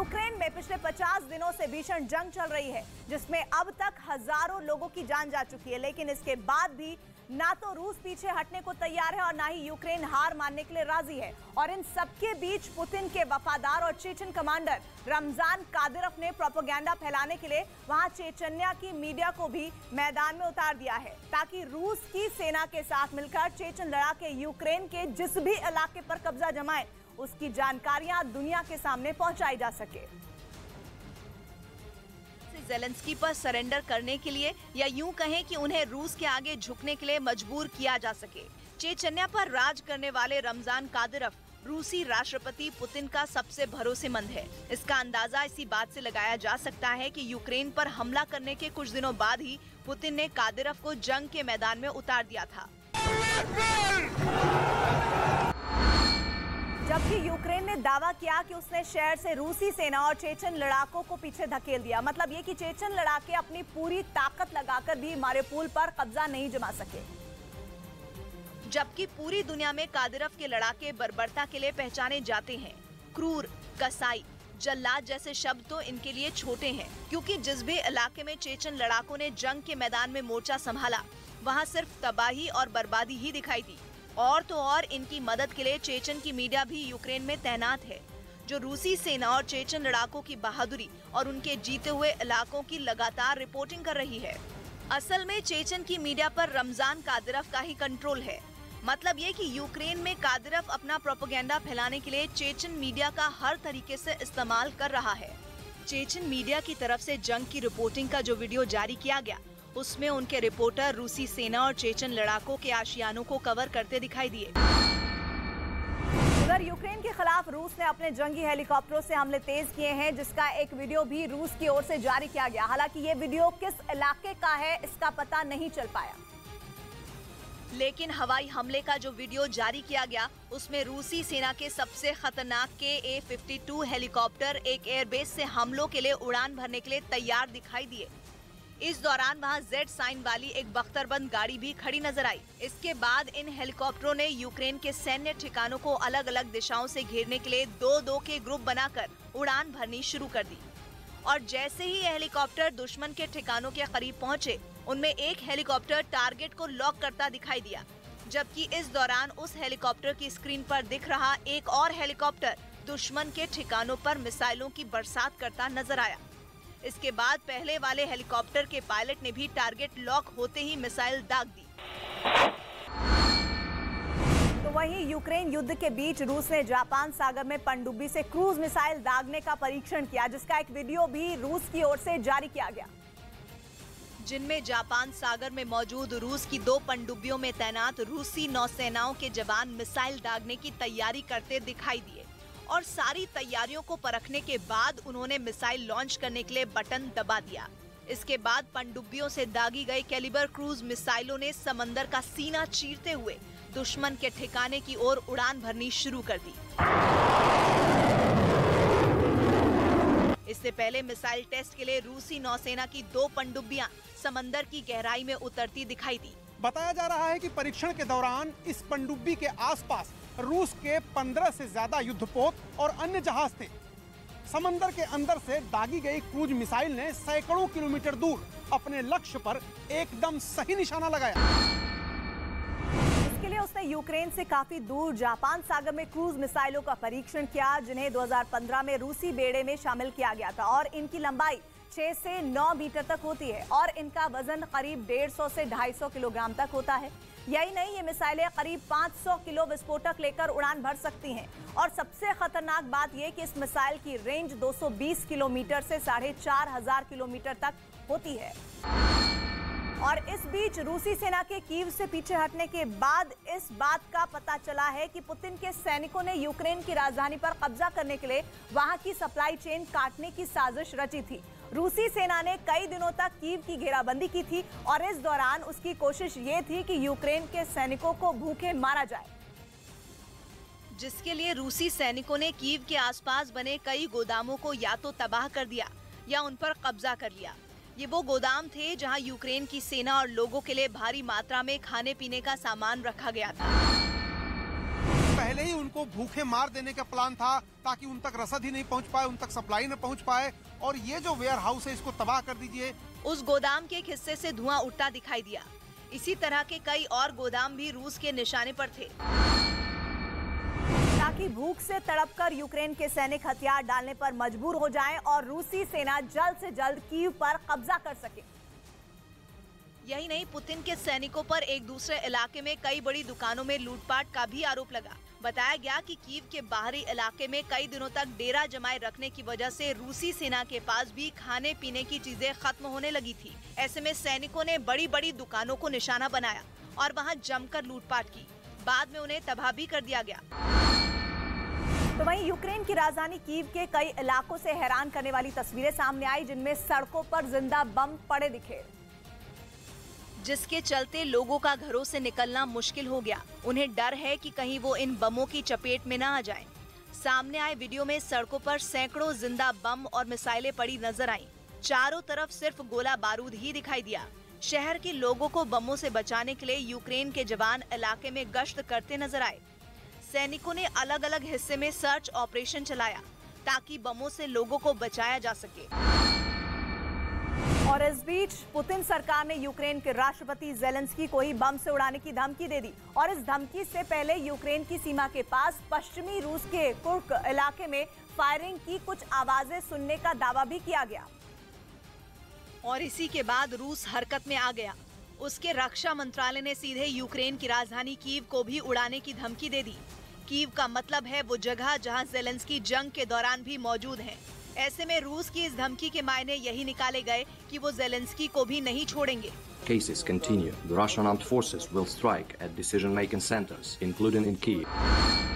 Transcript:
Ukraine में पिछले 50 दिनों से भीषण जंग चल रही है, जिसमें अब तक हजारों लोगों की जान जा चुकी है। लेकिन इसके बाद भी ना तो रूस पीछे हटने को तैयार है और ना ही यूक्रेन हार मानने के लिए राजी है। और इन सबके बीच पुतिन के वफादार और चेचन कमांडर रमजान कादिरोव ने प्रोपेगेंडा फैलाने के लिए वहां चेचन्या की मीडिया को भी मैदान में उतार दिया है, ताकि रूस की सेना के साथ मिलकर चेचन लड़ाके यूक्रेन के जिस भी इलाके पर कब्जा जमाए, उसकी जानकारियां दुनिया के सामने पहुंचाई जा सके। ज़ेलेंस्की पर सरेंडर करने के लिए या यूं कहें कि उन्हें रूस के आगे झुकने के लिए मजबूर किया जा सके। चेचन्या पर राज करने वाले रमजान कादिरोव रूसी राष्ट्रपति पुतिन का सबसे भरोसेमंद है। इसका अंदाजा इसी बात से लगाया जा सकता है कि यूक्रेन पर हमला करने के कुछ दिनों बाद ही पुतिन ने कादिरोव को जंग के मैदान में उतार दिया था। जबकि यूक्रेन ने दावा किया कि उसने शहर से रूसी सेना और चेचन लड़ाकों को पीछे धकेल दिया। मतलब ये कि चेचन लड़ाके अपनी पूरी ताकत लगाकर भी मारिउपोल पर कब्जा नहीं जमा सके। जबकि पूरी दुनिया में कादिरोव के लड़ाके बर्बरता के लिए पहचाने जाते हैं। क्रूर, कसाई, जल्लाद जैसे शब्द तो इनके लिए छोटे हैं, क्योंकि जिस भी इलाके में चेचन लड़ाकों ने जंग के मैदान में मोर्चा संभाला, वहाँ सिर्फ तबाही और बर्बादी ही दिखाई दी। और तो और इनकी मदद के लिए चेचन की मीडिया भी यूक्रेन में तैनात है, जो रूसी सेना और चेचन लड़ाकों की बहादुरी और उनके जीते हुए इलाकों की लगातार रिपोर्टिंग कर रही है। असल में चेचन की मीडिया पर रमजान कादिरोव का ही कंट्रोल है। मतलब ये कि यूक्रेन में कादिरोव अपना प्रोपेगेंडा फैलाने के लिए चेचन मीडिया का हर तरीके से इस्तेमाल कर रहा है। चेचन मीडिया की तरफ से जंग की रिपोर्टिंग का जो वीडियो जारी किया गया, उसमें उनके रिपोर्टर रूसी सेना और चेचन लड़ाकों के आशियानों को कवर करते दिखाई दिए। उधर यूक्रेन के खिलाफ रूस ने अपने जंगी हेलीकॉप्टरों से हमले तेज किए हैं, जिसका एक वीडियो भी रूस की ओर से जारी किया गया। हालांकि ये वीडियो किस इलाके का है, इसका पता नहीं चल पाया। लेकिन हवाई हमले का जो वीडियो जारी किया गया, उसमें रूसी सेना के सबसे खतरनाक KA-52 हेलीकॉप्टर एक एयरबेस से हमलों के लिए उड़ान भरने के लिए तैयार दिखाई दिए। इस दौरान वहां Z साइन वाली एक बख्तरबंद गाड़ी भी खड़ी नजर आई। इसके बाद इन हेलीकॉप्टरों ने यूक्रेन के सैन्य ठिकानों को अलग अलग दिशाओं से घेरने के लिए 2-2 के ग्रुप बनाकर उड़ान भरनी शुरू कर दी। और जैसे ही ये हेलीकॉप्टर दुश्मन के ठिकानों के करीब पहुंचे, उनमें एक हेलीकॉप्टर टारगेट को लॉक करता दिखाई दिया, जबकि इस दौरान उस हेलीकॉप्टर की स्क्रीन पर दिख रहा एक और हेलीकॉप्टर दुश्मन के ठिकानों पर मिसाइलों की बरसात करता नजर आया। इसके बाद पहले वाले हेलीकॉप्टर के पायलट ने भी टारगेट लॉक होते ही मिसाइल दाग दी। तो वहीं यूक्रेन युद्ध के बीच रूस ने जापान सागर में पनडुब्बी से क्रूज मिसाइल दागने का परीक्षण किया, जिसका एक वीडियो भी रूस की ओर से जारी किया गया, जिनमें जापान सागर में मौजूद रूस की 2 पनडुब्बियों में तैनात रूसी नौसेनाओं के जवान मिसाइल दागने की तैयारी करते दिखाई दिए। और सारी तैयारियों को परखने के बाद उन्होंने मिसाइल लॉन्च करने के लिए बटन दबा दिया। इसके बाद पनडुब्बियों से दागी गई कैलिबर क्रूज मिसाइलों ने समंदर का सीना चीरते हुए दुश्मन के ठिकाने की ओर उड़ान भरनी शुरू कर दी। इससे पहले मिसाइल टेस्ट के लिए रूसी नौसेना की 2 पनडुब्बियां समंदर की गहराई में उतरती दिखाई दी। बताया जा रहा है कि परीक्षण के दौरान इस पनडुब्बी के आसपास रूस के 15 से ज्यादा युद्धपोत और अन्य जहाज थे। समंदर के अंदर से दागी गई क्रूज मिसाइल ने सैकड़ों किलोमीटर दूर अपने लक्ष्य पर एकदम सही निशाना लगाया। इसके लिए उसने यूक्रेन से काफी दूर जापान सागर में क्रूज मिसाइलों का परीक्षण किया, जिन्हें 2015 में रूसी बेड़े में शामिल किया गया था। और इनकी लंबाई 6 से 9 मीटर तक होती है और इनका वजन करीब 150 से 250 किलोग्राम तक होता है। यही नहीं, ये मिसाइलें करीब 500 किलो विस्फोटक लेकर उड़ान भर सकती हैं। और सबसे खतरनाक बात यह कि इस मिसाइल की रेंज 220 किलोमीटर से 4500 किलोमीटर तक होती है। और इस बीच रूसी सेना के कीव से पीछे हटने के बाद इस बात का पता चला है कि पुतिन के सैनिकों ने यूक्रेन की राजधानी पर कब्जा करने के लिए वहां की सप्लाई चेन काटने की साजिश रची थी। रूसी सेना ने कई दिनों तक कीव की घेराबंदी की थी और इस दौरान उसकी कोशिश ये थी कि यूक्रेन के सैनिकों को भूखे मारा जाए, जिसके लिए रूसी सैनिकों ने कीव के आसपास बने कई गोदामों को या तो तबाह कर दिया या उन पर कब्जा कर लिया। ये वो गोदाम थे जहां यूक्रेन की सेना और लोगों के लिए भारी मात्रा में खाने पीने का सामान रखा गया था। पहले ही उनको भूखे मार देने का प्लान था ताकि उन तक रसद ही नहीं पहुंच पाए, उन तक सप्लाई न पहुंच पाए। और ये जो वेयर हाउस है इसको तबाह कर दीजिए। उस गोदाम के एक हिस्से से धुआं उठता दिखाई दिया। इसी तरह के कई और गोदाम भी रूस के निशाने पर थे, ताकि भूख से तड़पकर यूक्रेन के सैनिक हथियार डालने पर मजबूर हो जाएं और रूसी सेना जल्द से जल्द कीव पर कब्जा कर सके। यही नहीं, पुतिन के सैनिकों पर एक दूसरे इलाके में कई बड़ी दुकानों में लूटपाट का भी आरोप लगा। बताया गया कि कीव के बाहरी इलाके में कई दिनों तक डेरा जमाए रखने की वजह से रूसी सेना के पास भी खाने पीने की चीजें खत्म होने लगी थी। ऐसे में सैनिकों ने बड़ी बड़ी दुकानों को निशाना बनाया और वहां जमकर लूटपाट की। बाद में उन्हें तबाह भी कर दिया गया। तो वहीं यूक्रेन की राजधानी कीव के कई इलाकों से हैरान करने वाली तस्वीरें सामने आई, जिनमें सड़कों पर जिंदा बम पड़े दिखे, जिसके चलते लोगों का घरों से निकलना मुश्किल हो गया। उन्हें डर है कि कहीं वो इन बमों की चपेट में न आ जाएं। सामने आए वीडियो में सड़कों पर सैकड़ों जिंदा बम और मिसाइलें पड़ी नजर आईं। चारों तरफ सिर्फ गोला बारूद ही दिखाई दिया। शहर के लोगों को बमों से बचाने के लिए यूक्रेन के जवान इलाके में गश्त करते नजर आए। सैनिकों ने अलग अलग हिस्से में सर्च ऑपरेशन चलाया ताकि बमों से लोगों को बचाया जा सके। और इस बीच पुतिन सरकार ने यूक्रेन के राष्ट्रपति जेलेंस्की को ही बम से उड़ाने की धमकी दे दी। और इस धमकी से पहले यूक्रेन की सीमा के पास पश्चिमी रूस के कुर्क इलाके में फायरिंग की कुछ आवाजें सुनने का दावा भी किया गया। और इसी के बाद रूस हरकत में आ गया। उसके रक्षा मंत्रालय ने सीधे यूक्रेन की राजधानी कीव को भी उड़ाने की धमकी दे दी। कीव का मतलब है वो जगह जहां जेलेंस्की जंग के दौरान भी मौजूद हैं। ऐसे में रूस की इस धमकी के मायने यही निकाले गए कि वो जेलेंस्की को भी नहीं छोड़ेंगे। Cases continue. The Russian armed forces will strike at decision-making centers, including in Kyiv.